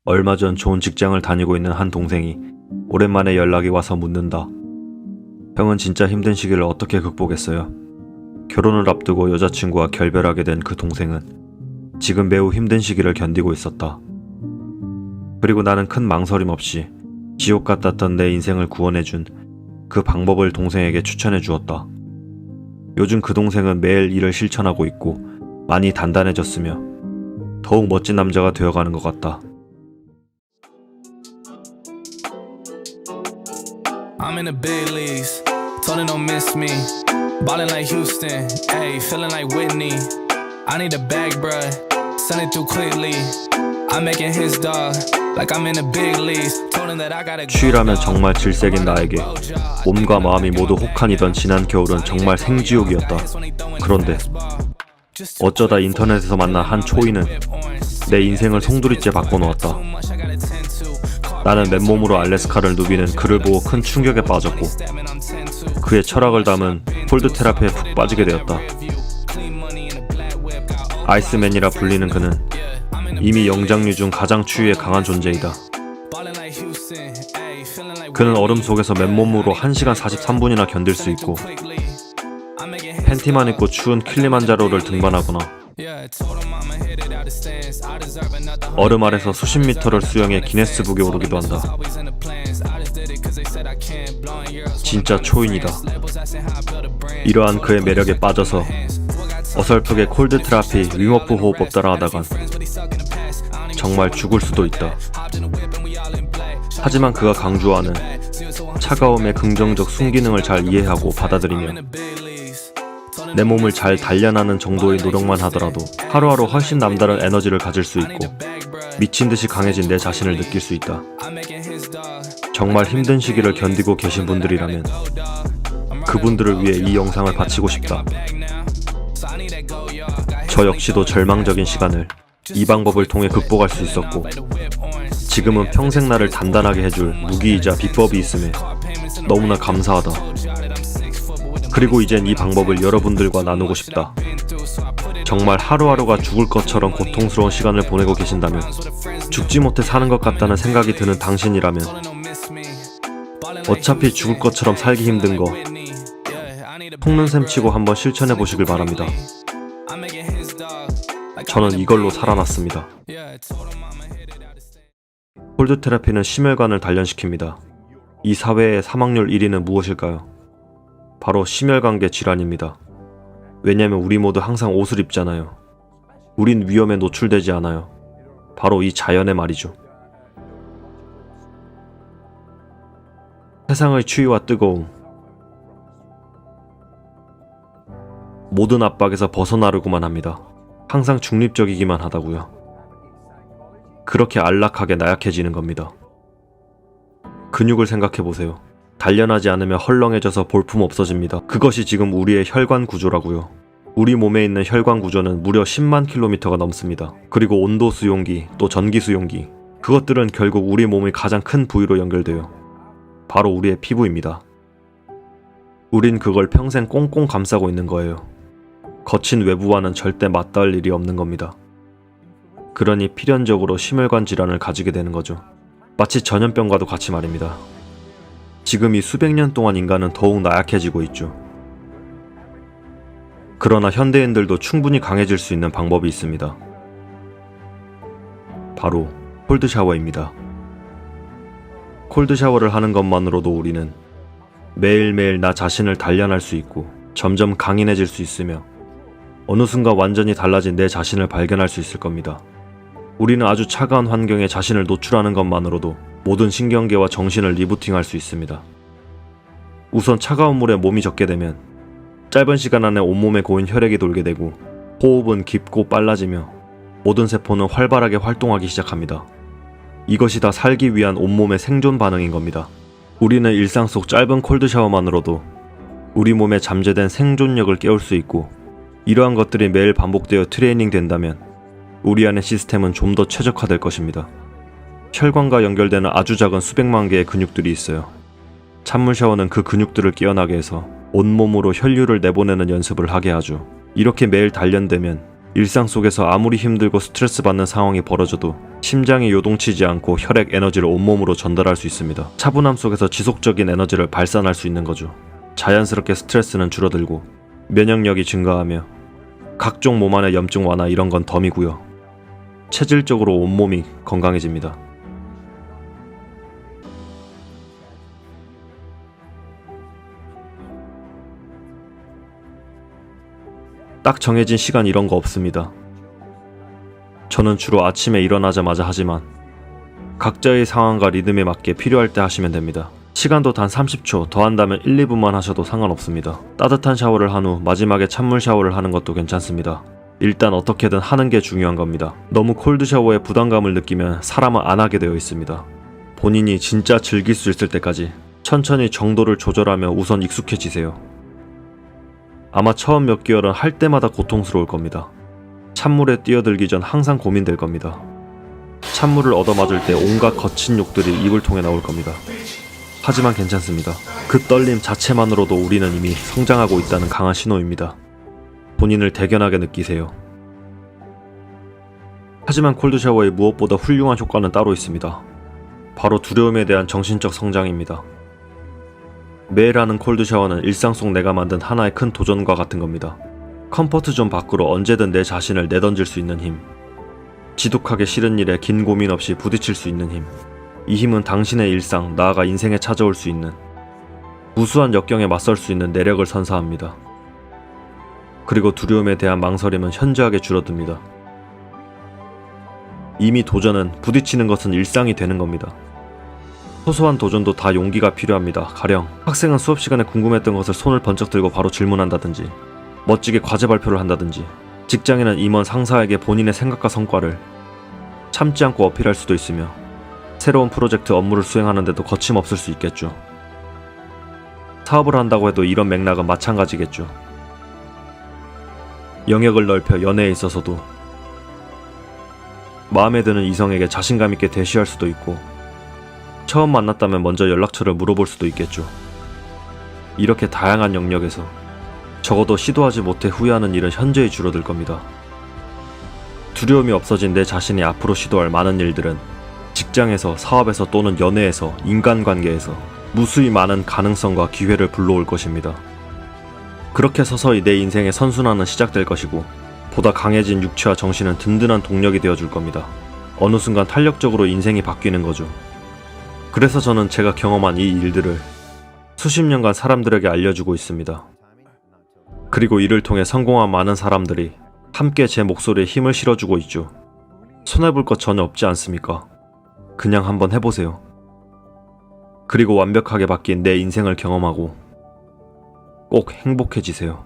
얼마 전 좋은 직장을 다니고 있는 한 동생이 오랜만에 연락이 와서 묻는다. 형은 진짜 힘든 시기를 어떻게 극복했어요? 결혼을 앞두고 여자친구와 결별하게 된 그 동생은 지금 매우 힘든 시기를 견디고 있었다. 그리고 나는 큰 망설임 없이 지옥 같았던 내 인생을 구원해준 그 방법을 동생에게 추천해 주었다. 요즘 그 동생은 매일 일을 실천하고 있고 많이 단단해졌으며 더욱 멋진 남자가 되어가는 것 같다. I'm in the big leagues, told them don't miss me. Ballin' like Houston, ayy, feeling like Whitney. I need a bag, bruh, send it through quickly. I'm making his dog, like I'm in the big leagues. Told him that I gotta go. 쉬라면 정말 질색인 나에게 몸과 마음이 모두 혹한이던 지난 겨울은 정말 생지옥이었다. 그런데 어쩌다 인터넷에서 만난 한 초이는 내 인생을 송두리째 바꿔놓았다. 나는 맨몸으로 알래스카를 누비는 그를 보고 큰 충격에 빠졌고 그의 철학을 담은 콜드 테라피에 푹 빠지게 되었다. 아이스맨이라 불리는 그는 이미 영장류 중 가장 추위에 강한 존재이다. 그는 얼음 속에서 맨몸으로 1시간 43분이나 견딜 수 있고 팬티만 입고 추운 킬리만자로를 등반하거나 얼음 아래서 수십 미터를 수영해 기네스북에 오르기도 한다. 진짜 초인이다. 이러한 그의 매력에 빠져서 어설프게 콜드 테라피, 윙워프 호흡법 따라하다간 정말 죽을 수도 있다. 하지만 그가 강조하는 차가움의 긍정적 순기능을 잘 이해하고 받아들이며 내 몸을 잘 단련하는 정도의 노력만 하더라도 하루하루 훨씬 남다른 에너지를 가질 수 있고 미친듯이 강해진 내 자신을 느낄 수 있다. 정말 힘든 시기를 견디고 계신 분들이라면 그분들을 위해 이 영상을 바치고 싶다. 저 역시도 절망적인 시간을 이 방법을 통해 극복할 수 있었고 지금은 평생 나를 단단하게 해줄 무기이자 비법이 있음에 너무나 감사하다. 그리고 이젠 이 방법을 여러분들과 나누고 싶다. 정말 하루하루가 죽을 것처럼 고통스러운 시간을 보내고 계신다면 죽지 못해 사는 것 같다는 생각이 드는 당신이라면 어차피 죽을 것처럼 살기 힘든 거 속눈샘 치고 한번 실천해 보시길 바랍니다. 저는 이걸로 살아났습니다. 콜드 테라피는 심혈관을 단련시킵니다. 이 사회의 사망률 1위는 무엇일까요? 바로 심혈관계 질환입니다. 왜냐면 우리 모두 항상 옷을 입잖아요. 우린 위험에 노출되지 않아요. 바로 이 자연의 말이죠. 세상의 추위와 뜨거움, 모든 압박에서 벗어나려고만 합니다. 항상 중립적이기만 하다고요. 그렇게 안락하게 나약해지는 겁니다. 근육을 생각해보세요. 단련하지 않으면 헐렁해져서 볼품 없어집니다. 그것이 지금 우리의 혈관 구조라고요. 우리 몸에 있는 혈관 구조는 무려 10만 킬로미터가 넘습니다. 그리고 온도 수용기, 또 전기 수용기, 그것들은 결국 우리 몸의 가장 큰 부위로 연결돼요. 바로 우리의 피부입니다. 우린 그걸 평생 꽁꽁 감싸고 있는 거예요. 거친 외부와는 절대 맞닿을 일이 없는 겁니다. 그러니 필연적으로 심혈관 질환을 가지게 되는 거죠. 마치 전염병과도 같이 말입니다. 지금 이 수백 년 동안 인간은 더욱 나약해지고 있죠. 그러나 현대인들도 충분히 강해질 수 있는 방법이 있습니다. 바로 콜드 샤워입니다. 콜드 샤워를 하는 것만으로도 우리는 매일매일 나 자신을 단련할 수 있고 점점 강인해질 수 있으며 어느 순간 완전히 달라진 내 자신을 발견할 수 있을 겁니다. 우리는 아주 차가운 환경에 자신을 노출하는 것만으로도 모든 신경계와 정신을 리부팅할 수 있습니다. 우선 차가운 물에 몸이 젖게 되면 짧은 시간 안에 온몸에 고인 혈액이 돌게 되고 호흡은 깊고 빨라지며 모든 세포는 활발하게 활동하기 시작합니다. 이것이 다 살기 위한 온몸의 생존 반응인 겁니다. 우리는 일상 속 짧은 콜드 샤워만으로도 우리 몸에 잠재된 생존력을 깨울 수 있고 이러한 것들이 매일 반복되어 트레이닝 된다면 우리 안의 시스템은 좀 더 최적화될 것입니다. 혈관과 연결되는 아주 작은 수백만 개의 근육들이 있어요. 찬물 샤워는 그 근육들을 깨어나게 해서 온몸으로 혈류를 내보내는 연습을 하게 하죠. 이렇게 매일 단련되면 일상 속에서 아무리 힘들고 스트레스 받는 상황이 벌어져도 심장이 요동치지 않고 혈액 에너지를 온몸으로 전달할 수 있습니다. 차분함 속에서 지속적인 에너지를 발산할 수 있는 거죠. 자연스럽게 스트레스는 줄어들고 면역력이 증가하며 각종 몸 안의 염증 완화 이런 건 덤이고요. 체질적으로 온몸이 건강해집니다. 딱 정해진 시간 이런 거 없습니다. 저는 주로 아침에 일어나자마자 하지만 각자의 상황과 리듬에 맞게 필요할 때 하시면 됩니다. 시간도 단 30초, 더 한다면 1, 2분만 하셔도 상관없습니다. 따뜻한 샤워를 한 후 마지막에 찬물 샤워를 하는 것도 괜찮습니다. 일단 어떻게든 하는 게 중요한 겁니다. 너무 콜드 샤워에 부담감을 느끼면 사람은 안 하게 되어 있습니다. 본인이 진짜 즐길 수 있을 때까지 천천히 정도를 조절하며 우선 익숙해지세요. 아마 처음 몇 개월은 할 때마다 고통스러울 겁니다. 찬물에 뛰어들기 전 항상 고민될 겁니다. 찬물을 얻어맞을 때 온갖 거친 욕들이 입을 통해 나올 겁니다. 하지만 괜찮습니다. 그 떨림 자체만으로도 우리는 이미 성장하고 있다는 강한 신호입니다. 본인을 대견하게 느끼세요. 하지만 콜드샤워의 무엇보다 훌륭한 효과는 따로 있습니다. 바로 두려움에 대한 정신적 성장입니다. 매일 하는 콜드샤워는 일상 속 내가 만든 하나의 큰 도전과 같은 겁니다. 컴포트 존 밖으로 언제든 내 자신을 내던질 수 있는 힘, 지독하게 싫은 일에 긴 고민 없이 부딪힐 수 있는 힘, 이 힘은 당신의 일상, 나아가 인생에 찾아올 수 있는 무수한 역경에 맞설 수 있는 내력을 선사합니다. 그리고 두려움에 대한 망설임은 현저하게 줄어듭니다. 이미 도전은 부딪히는 것은 일상이 되는 겁니다. 소소한 도전도 다 용기가 필요합니다. 가령 학생은 수업 시간에 궁금했던 것을 손을 번쩍 들고 바로 질문한다든지, 멋지게 과제 발표를 한다든지, 직장인은 임원 상사에게 본인의 생각과 성과를 참지 않고 어필할 수도 있으며, 새로운 프로젝트 업무를 수행하는데도 거침없을 수 있겠죠. 사업을 한다고 해도 이런 맥락은 마찬가지겠죠. 영역을 넓혀 연애에 있어서도 마음에 드는 이성에게 자신감 있게 대시할 수도 있고, 처음 만났다면 먼저 연락처를 물어볼 수도 있겠죠. 이렇게 다양한 영역에서 적어도 시도하지 못해 후회하는 일은 현저히 줄어들 겁니다. 두려움이 없어진 내 자신이 앞으로 시도할 많은 일들은 직장에서, 사업에서 또는 연애에서, 인간관계에서 무수히 많은 가능성과 기회를 불러올 것입니다. 그렇게 서서히 내 인생의 선순환은 시작될 것이고, 보다 강해진 육체와 정신은 든든한 동력이 되어줄 겁니다. 어느 순간 탄력적으로 인생이 바뀌는 거죠. 그래서 저는 제가 경험한 이 일들을 수십 년간 사람들에게 알려주고 있습니다. 그리고 이를 통해 성공한 많은 사람들이 함께 제 목소리에 힘을 실어주고 있죠. 손해볼 것 전혀 없지 않습니까? 그냥 한번 해보세요. 그리고 완벽하게 바뀐 내 인생을 경험하고 꼭 행복해지세요.